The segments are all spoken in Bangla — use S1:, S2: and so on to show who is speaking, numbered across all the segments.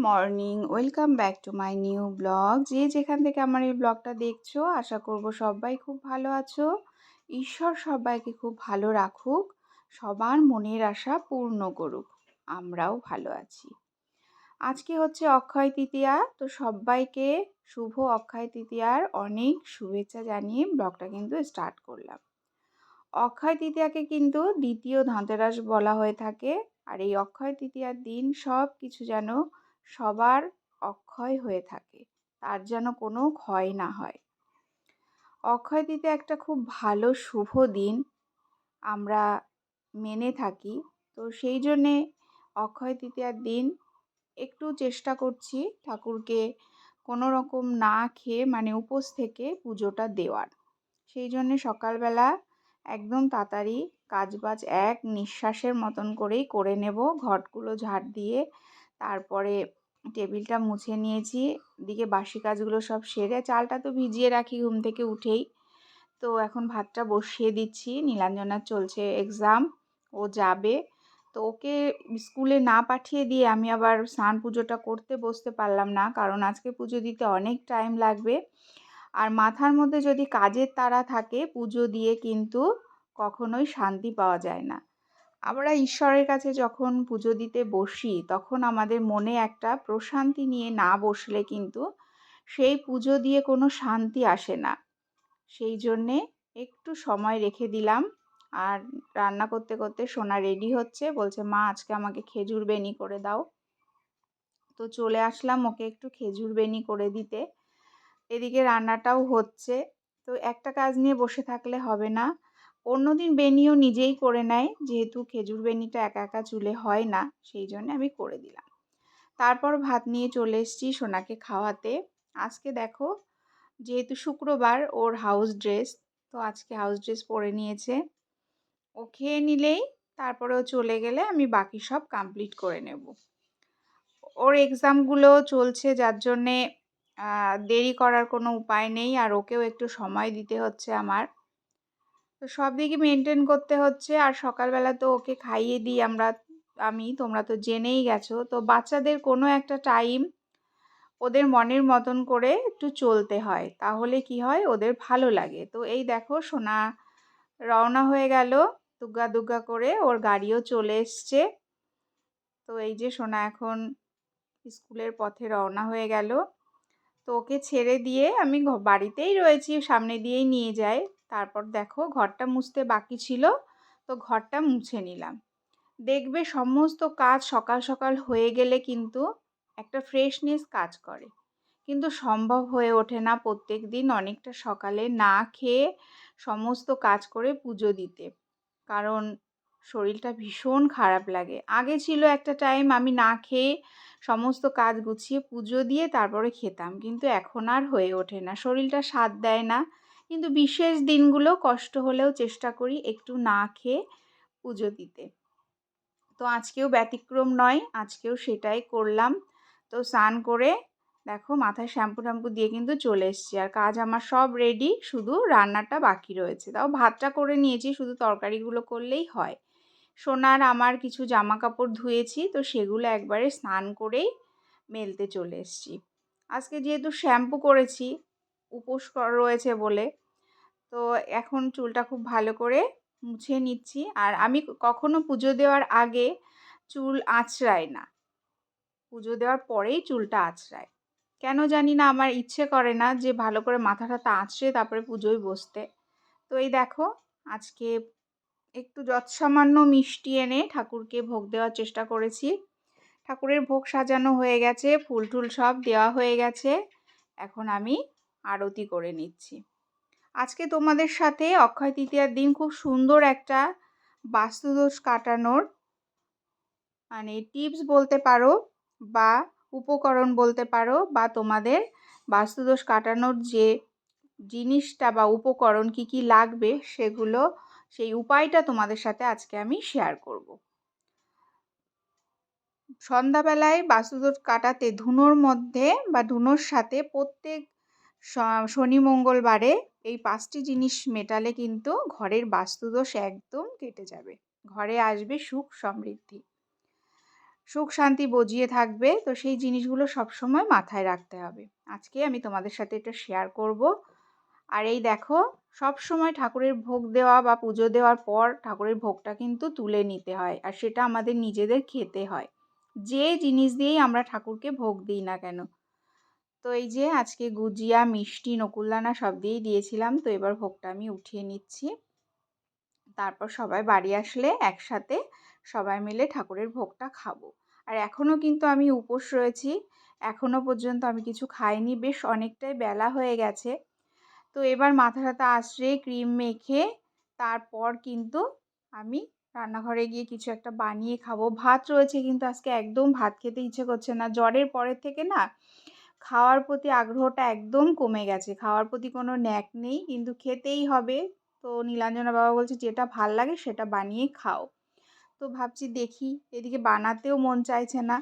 S1: Morning, welcome back to my new blog. যে যেখান থেকে আমার এই ব্লগটা দেখছো, আশা করব সবাই খুব ভালো আছো। ঈশ্বর সবাইকে খুব ভালো রাখুক, সবার মনের আশা পূর্ণ করুক। আমরাও ভালো আছি। আজকে হচ্ছে অক্ষয় তৃতীয়া, তো সবাইকে শুভ অক্ষয় তৃতীয়ার অনেক শুভেচ্ছা জানিয়ে ব্লগটা কিন্তু স্টার্ট করলাম। অক্ষয় তৃতীয়াকে কিন্তু দ্বিতীয় ধনতেরাস বলা হয়ে থাকে। আর এই অক্ষয় তৃতীয়ার দিন সব কিছু যেন সবার অক্ষয় হয়ে থাকে, তার যেন কোনো ক্ষয় না হয়। অক্ষয় তৃতীয়া একটা খুব ভালো শুভ দিন আমরা মেনে থাকি। তো সেই জন্যে অক্ষয় তৃতীয়ার দিন একটু চেষ্টা করছি ঠাকুরকে কোনো রকম না খেয়ে মানে উপোস থেকে পুজোটা দেওয়ার। সেই জন্যে সকালবেলা একদম তাড়াতাড়ি কাজবাজ এক নিঃশ্বাসের মতন করেই করে নেব। ঘটগুলো ঝাড় দিয়ে তারপরে টেবিলটা মুছে নিয়েছি। এদিকে বাসি কাজগুলো সব সেরে, চালটা তো ভিজিয়ে রাখি ঘুম থেকে উঠেই। তো এখন ভাতটা বসিয়ে দিচ্ছি। নীলাঞ্জনার চলছে এক্সাম, ও যাবে। তো ওকে স্কুলে না পাঠিয়ে দিয়ে আমি আবার স্নান পুজোটা করতে বসতে পারলাম না, কারণ আজকে পুজো দিতে অনেক টাইম লাগবে। আর মাথার মধ্যে যদি কাজের তাড়া থাকে, পুজো দিয়ে কিন্তু কখনোই শান্তি পাওয়া যায় না। আমরা ঈশ্বরের কাছে যখন পুজো দিতে বসি, তখন আমাদের মনে একটা প্রশান্তি নিয়ে না বসলে কিন্তু সেই পুজো দিয়ে কোনো শান্তি আসে না। সেই জন্যে একটু সময় রেখে দিলাম। আর রান্না করতে করতে সোনা রেডি হচ্ছে, বলছে মা আজকে আমাকে খেজুর বেনি করে দাও। তো চলে আসলাম ওকে একটু খেজুর বেনি করে দিতে। এদিকে রান্নাটাও হচ্ছে। তো একটা কাজ নিয়ে বসে থাকলে হবে না। অন্যদিন বেনিও নিজেই করে নেয়, যেহেতু খেজুর বেনিটা একা একা চুলে হয় না, সেই জন্য আমি করে দিলাম। তারপর ভাত নিয়ে চলে এসেছি সোনাকে খাওয়াতে। আজকে দেখো, যেহেতু শুক্রবার, ওর হাউস ড্রেস, তো আজকে হাউস ড্রেস পরে নিয়েছে। ও খেয়ে নিলেই তারপরে ও চলে গেলে আমি বাকি সব কমপ্লিট করে নেব। ওর এক্সামগুলো চলছে, যার জন্যে দেরি করার কোনো উপায় নেই, আর ওকেও একটু সময় দিতে হচ্ছে আমার। তো সব দিকে মেনটেন করতে হচ্ছে। আর সকালবেলা তো ওকে খাইয়ে দিই তোমরা তো জেনেই গেছো। তো বাচ্চাদের কোনো একটা টাইম ওদের মনের মতন করে একটু চলতে হয়, তাহলে কি হয়, ওদের ভালো লাগে। তো এই দেখো সোনা রওনা হয়ে গেল দুগ্গা দুগ্গা করে, ওর গাড়িও চলে এসছে। তো এই যে সোনা এখন স্কুলের পথে রওনা হয়ে গেল। তো ওকে ছেড়ে দিয়ে আমি বাড়িতেই রয়েছি, সামনে দিয়েই নিয়ে যাই। তারপর দেখো ঘরটা মুছতে বাকি ছিল, তো ঘরটা মুছে নিলাম। দেখবে সমস্ত কাজ সকাল সকাল হয়ে গেলে কিন্তু একটা ফ্রেশনেস কাজ করে, কিন্তু সম্ভব হয়ে ওঠে না প্রত্যেক দিন অনেকটা সকালে না খেয়ে সমস্ত কাজ করে পুজো দিতে, কারণ শরীরটা ভীষণ খারাপ লাগে। আগে ছিল একটা টাইম আমি না খেয়ে সমস্ত কাজ গুছিয়ে পুজো দিয়ে তারপরে খেতাম, কিন্তু এখন আর হয়ে ওঠে না, শরীরটা সাথ দেয় না। কিন্তু বিশেষ দিনগুলো কষ্ট হলেও চেষ্টা করি একটু না খেয়ে পুজো দিতে। তো আজকেও ব্যতিক্রম নয়, আজকেও সেটাই করলাম। তো স্নান করে দেখো মাথায় শ্যাম্পু ট্যাম্পু দিয়ে কিন্তু চলে এসেছি, আর কাজ আমার সব রেডি, শুধু রান্নাটা বাকি রয়েছে। তাও ভাতটা করে নিয়েছি, শুধু তরকারিগুলো করলেই হয়। সোনার আমার কিছু জামা কাপড় ধুয়েছি, তো সেগুলো একবারে স্নান করেই মেলতে চলে এসেছি। আজকে যেহেতু শ্যাম্পু করেছি, উপোস রয়েছে বলে, তো এখন চুলটা খুব ভালো করে মুছে নিচ্ছি। আর আমি কখনো পুজো দেওয়ার আগে চুল আঁচড়াই না, পুজো দেওয়ার পরেই চুলটা আঁচড়াই। কেন জানি না, আমার ইচ্ছে করে না যে ভালো করে মাথাটা আঁচড়ে তারপরে পুজোয় বসতে। তো এই দেখো আজকে একটু যৎসামান্য মিষ্টি এনে ঠাকুরকে ভোগ দেওয়ার চেষ্টা করেছি। ঠাকুরের ভোগ সাজানো হয়ে গেছে, ফুল টুল সব দেওয়া হয়ে গেছে। এখন আমি আরতি করে নিচ্ছি। আজকে তোমাদের সাথে অক্ষয় তৃতীয়ার দিন খুব সুন্দর একটা বাস্তুদোষ কাটানোর মানে টিপস বলতে পারো, বা উপকরণ বলতে পারো, বা তোমাদের বাস্তুদোষ কাটানোর যে জিনিসটা বা উপকরণ কি কি লাগবে সেগুলো, সেই উপায়টা তোমাদের সাথে আজকে আমি শেয়ার করব। সন্ধ্যাবেলায় বাস্তুদোষ কাটাতে ধুনোর মধ্যে বা ধুনোর সাথে প্রত্যেক শনি মঙ্গলবারে এই 5টি জিনিস মেটালে কিন্তু ঘরের বাস্তুদোষ একদম কেটে যাবে, ঘরে আসবে সুখ সমৃদ্ধি। সুখ শান্তি বজিয়ে থাকবে। তো সেই জিনিসগুলো সবসময় মাথায় রাখতে হবে। আজকে আমি তোমাদের সাথে এটা শেয়ার করব। আর এই দেখো, সবসময় ঠাকুরের ভোগ দেওয়া বা পুজো দেওয়ার পর ঠাকুরের ভোগটা কিন্তু তুলে নিতে হয়, আর সেটা আমাদের নিজেদের খেতে হয়, যে জিনিস দিয়েই আমরা ঠাকুরকে ভোগ দিই না কেন। তো এই যে আজকে গুজিয়া, মিষ্টি, নকুলদানা সব দিয়েই দিয়েছিলাম। তো এবার ভোগটা আমি উঠিয়ে নিচ্ছি। তারপর সবাই বাড়ি আসলে একসাথে সবাই মিলে ঠাকুরের ভোগটা খাবো। আর এখনও কিন্তু আমি উপোস রয়েছি, এখনও পর্যন্ত আমি কিছু খাইনি, বেশ অনেকটাই বেলা হয়ে গেছে। তো এবার মাথা টাথা আঁচড়ে ক্রিম মেখে তারপর কিন্তু আমি রান্নাঘরে গিয়ে কিছু একটা বানিয়ে খাবো। ভাত রয়েছে, কিন্তু আজকে একদম ভাত খেতে ইচ্ছে করছে না। জ্বরের পরের থেকে না খাওয়ার প্রতি আগ্রহটা একদম কমে গেছে, খাওয়ার প্রতি কোনো ন্যাক নেই, কিন্তু খেতেই হবে। তো নীলাঞ্জনা বাবা বলছে যেটা ভাল লাগে সেটা বানিয়ে খাও। তো ভাবছি দেখি, এদিকে বানাতেও মন চাইছে না,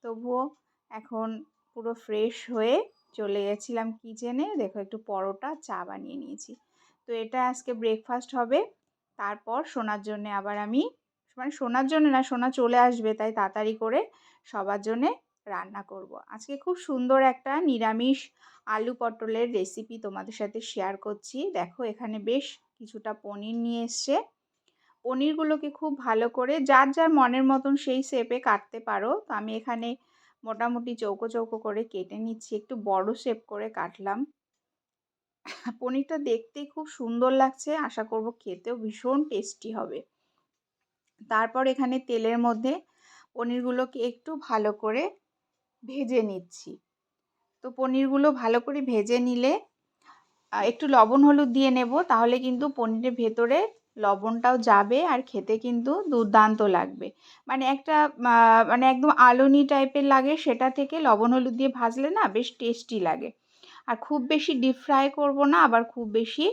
S1: তবুও এখন পুরো ফ্রেশ হয়ে চলে গেছিলাম কিচেনে। দেখো একটু পরোটা, চা বানিয়ে নিয়েছি। তো এটা আজকে ব্রেকফাস্ট হবে। তারপর সোনার জন্যে আবার আমি, মানে সোনার জন্য না, সোনা চলে আসবে, তাই তাড়াতাড়ি করে সবার জন্যে রান্না করব। আজকে খুব সুন্দর একটা নিরামিষ আলু পটলের রেসিপি তোমাদের সাথে শেয়ার করছি। দেখো এখানে বেশ কিছুটা পনির নিয়ে এসছে। পনিরগুলোকে খুব ভালো করে যার যার মনের মতন সেই শেপে কাটতে পারো। তো আমি এখানে মোটামুটি চৌকো চৌকো করে কেটে নিচ্ছি, একটু বড় শেপ করে কাটলাম। পনিরটা দেখতেই খুব সুন্দর লাগছে, আশা করব খেতেও ভীষণ টেস্টি হবে। তারপর এখানে তেলের মধ্যে পনিরগুলোকে একটু ভালো করে ভেজে নিচ্ছি। তো পনিরগুলো ভালো করে ভেজে নিলে একটু লবণ হলুদ দিয়ে নেব, তাহলে কিন্তু পনিরের ভেতরে লবণটাও যাবে আর খেতে কিন্তু দুর্দান্ত লাগবে। মানে একটা মানে একদম আলুনি টাইপের লাগে, সেটা থেকে লবণ হলুদ দিয়ে ভাজলে না বেশ টেস্টি লাগে। আর খুব বেশি ডিপ ফ্রাই করব না, আবার খুব বেশি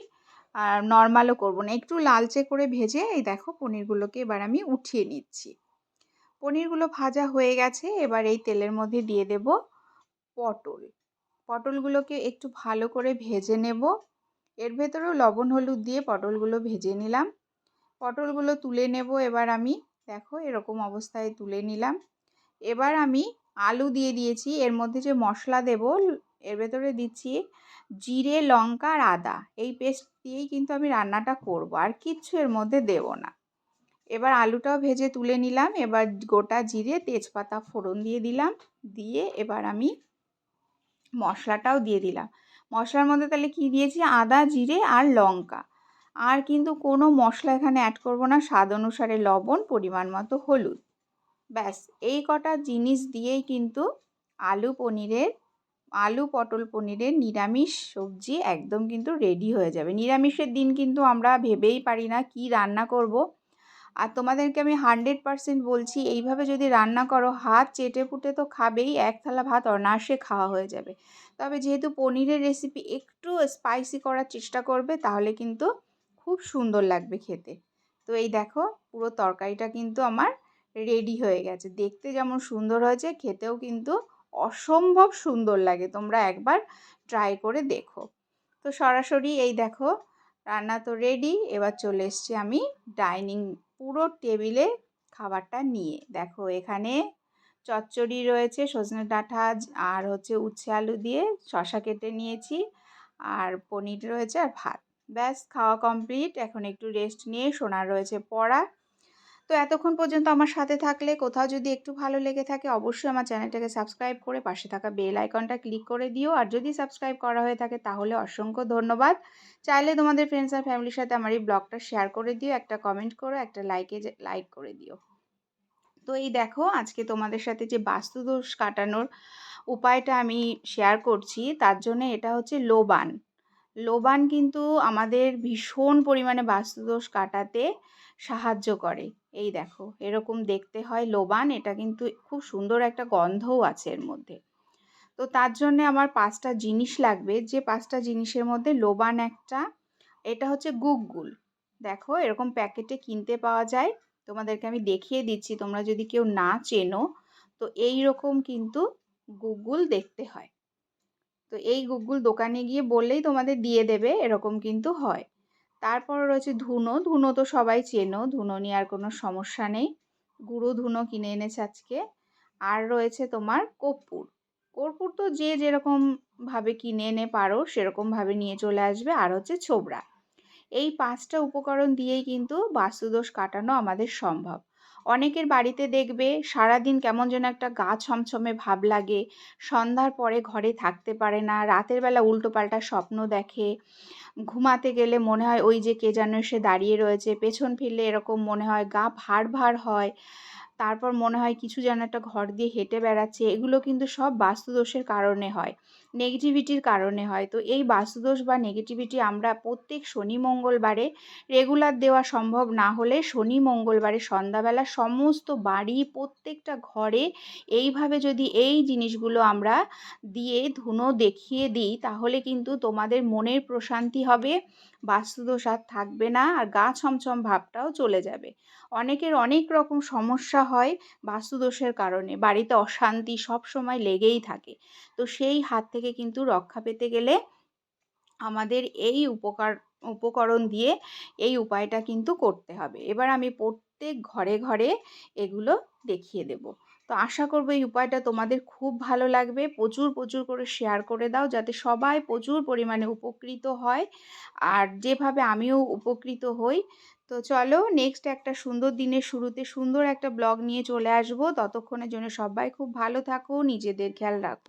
S1: নর্মালও করব না, একটু লালচে করে ভেজে এই দেখো পনিরগুলোকে এবার আমি উঠিয়ে নিচ্ছি। পনিরগুলো ভাজা হয়ে গেছে, এবার এই তেলের মধ্যে দিয়ে দেব পটল। পটলগুলোকে একটু ভালো করে ভেজে নেব। এর ভেতরেও লবণ হলুদ দিয়ে পটলগুলো ভেজে নিলাম। পটলগুলো তুলে নেব এবার আমি, দেখো এরকম অবস্থায় তুলে নিলাম। এবার আমি আলু দিয়ে দিয়েছি। এর মধ্যে যে মশলা দেব, এর ভেতরে দিচ্ছি জিরে, লঙ্কা আর আদা। এই পেস্ট দিয়েই কিন্তু আমি রান্নাটা করব, আর কিচ্ছু এর মধ্যে দেব না। এবার আলুটাও ভেজে তুলে নিলাম। এবার গোটা জিরে, তেজপাতা ফোড়ন দিয়ে দিলাম। দিয়ে এবার আমি মশলাটাও দিয়ে দিলাম। মশলার মধ্যে তাহলে কি দিয়েছি, আদা, জিরে আর লঙ্কা। আর কিন্তু কোনো মশলা এখানে অ্যাড করব না। স্বাদ অনুসারে লবণ, পরিমাণ মতো হলুদ, ব্যাস এই কটা জিনিস দিয়েই কিন্তু আলু পটল পনিরের নিরামিষ সবজি একদম কিন্তু রেডি হয়ে যাবে। নিরামিষের দিন কিন্তু আমরা ভেবেই পারি না কি রান্না করব। আর তোমাদেরকে আমি 100% বলছি, এইভাবে যদি রান্না করো হাত চেটেপুটে তো খাবেই, এক থালা ভাত অনায়াসে খাওয়া হয়ে যাবে। তবে যেহেতু পনিরের রেসিপি, একটু স্পাইসি করার চেষ্টা করবে, তাহলে কিন্তু খুব সুন্দর লাগবে খেতে। তো এই দেখো পুরো তরকারিটা কিন্তু আমার রেডি হয়ে গেছে। দেখতে যেমন সুন্দর হয়েছে, খেতেও কিন্তু অসম্ভব সুন্দর লাগে। তোমরা একবার ট্রাই করে দেখো। তো সরাসরি এই দেখো রান্না তো রেডি। এবার চলে এসেছি আমি ডাইনিং পুরো টেবিলে খাবারটা নিয়ে। দেখো এখানে চচ্চড়ি রয়েছে, সজনে ডাঁটা আর হচ্ছে উচ্ছে আলু দিয়ে শসা কেটে নিয়েছি, আর পনির রয়েছে আর ভাত। ব্যাস খাওয়া কমপ্লিট। এখন একটু রেস্ট নিয়ে শোনার রয়েছে পড়া। তো এতক্ষণ পর্যন্ত আমার সাথে থাকলে, কোথাও যদি একটু ভালো লেগে থাকে অবশ্যই আমার চ্যানেলটাকে সাবস্ক্রাইব করে পাশে থাকা বেল আইকনটা ক্লিক করে দিও। আর যদি সাবস্ক্রাইব করা হয়ে থাকে তাহলে অসংখ্য ধন্যবাদ। চাইলে তোমাদের ফ্রেন্ডস আর ফ্যামিলির সাথে আমার এই ব্লগটা শেয়ার করে দিও, একটা কমেন্ট করো, একটা লাইক করে দিও। তো এই দেখো আজকে তোমাদের সাথে যে বাস্তুদোষ কাটানোর উপায়টা আমি শেয়ার করছি, তার জন্য এটা হচ্ছে লোবান। লোবান কিন্তু আমাদের ভীষণ পরিমাণে বাস্তুদোষ কাটাতে সাহায্য করে। এই দেখো এরকম দেখতে হয় লোবান, এটা কিন্তু খুব সুন্দর একটা গন্ধও আছে এর মধ্যে। তো তার জন্যে আমার 5টা জিনিস লাগবে, যে 5টা জিনিসের মধ্যে লোবান একটা। এটা হচ্ছে গুগ্গুল। দেখো এরকম প্যাকেটে কিনতে পাওয়া যায়, তোমাদেরকে আমি দেখিয়ে দিচ্ছি, তোমরা যদি কেউ না চেনো তো এই রকম কিন্তু গুগ্গুল দেখতে হয়। তো এই গুগ্গুল দোকানে গিয়ে বললেই তোমাদের দিয়ে দেবে, এরকম কিন্তু হয়। তারপর রয়েছে ধুনো। ধুনো তো সবাই চেনো, ধুনো নিয়ে আর কোনো সমস্যা নেই। গুঁড়ো ধুনো কিনে এনেছে আজকে। আর রয়েছে তোমার কর্পূর। কর্পূর তো যে যেরকমভাবে কিনে এনে পারো সেরকমভাবে নিয়ে চলে আসবে। আর হচ্ছে ছোবড়া। এই 5টা উপকরণ দিয়েই কিন্তু বাস্তুদোষ কাটানো আমাদের সম্ভব। অনেকের বাড়িতে দেখবে সারাদিন কেমন যেন একটা গা ছমছমে ভাব লাগে, সন্ধ্যার পরে ঘরে থাকতে পারে না, রাতের বেলা উল্টোপাল্টা স্বপ্ন দেখে, ঘুমাতে গেলে মনে হয় ওই যে কে যেন এসে দাঁড়িয়ে রয়েছে, পেছন ফিরলে এরকম মনে হয়, গা ভার ভার হয়, তারপর মনে হয় কিছু যেন একটা ঘর দিয়ে হেঁটে বেড়াচ্ছে। এগুলো কিন্তু সব বাস্তুদোষের কারণে হয়, নেগেটিভিটির কারণে হয়। তো এই বাস্তুদোষ বা নেগেটিভিটি আমরা প্রত্যেক শনি মঙ্গলবারে, রেগুলার দেওয়া সম্ভব না হলে শনি মঙ্গলবারে সন্ধ্যাবেলা সমস্ত বাড়ি প্রত্যেকটা ঘরে এইভাবে যদি এই জিনিসগুলো আমরা দিয়ে ধুনো দেখিয়ে দিই, তাহলে কিন্তু তোমাদের মনের প্রশান্তি হবে, বাস্তুদোষ আর থাকবে না, আর গা ছমছম ভাবটাও চলে যাবে। অনেকের অনেক রকম সমস্যা হয় বাস্তুদোষের কারণে, বাড়িতে অশান্তি সব সময় লেগেই থাকে। তো সেই হাত থেকে কিন্তু রক্ষা পেতে গেলে আমাদের এই উপকরণ দিয়ে এই উপায়টা কিন্তু করতে হবে। এবার আমি প্রত্যেক ঘরে ঘরে এগুলো দেখিয়ে দেব। তো আশা করব এই উপায়টা তোমাদের খুব ভালো লাগবে। প্রচুর প্রচুর করে শেয়ার করে দাও যাতে সবাই প্রচুর পরিমাণে উপকৃত হয়, আর যেভাবে আমিও উপকৃত হই। তো চলো, নেক্সট একটা সুন্দর দিনের শুরুতে সুন্দর একটা ব্লগ নিয়ে চলে আসবো। ততক্ষণের জন্য সবাই খুব ভালো থাকো, নিজেদের খেয়াল রাখো।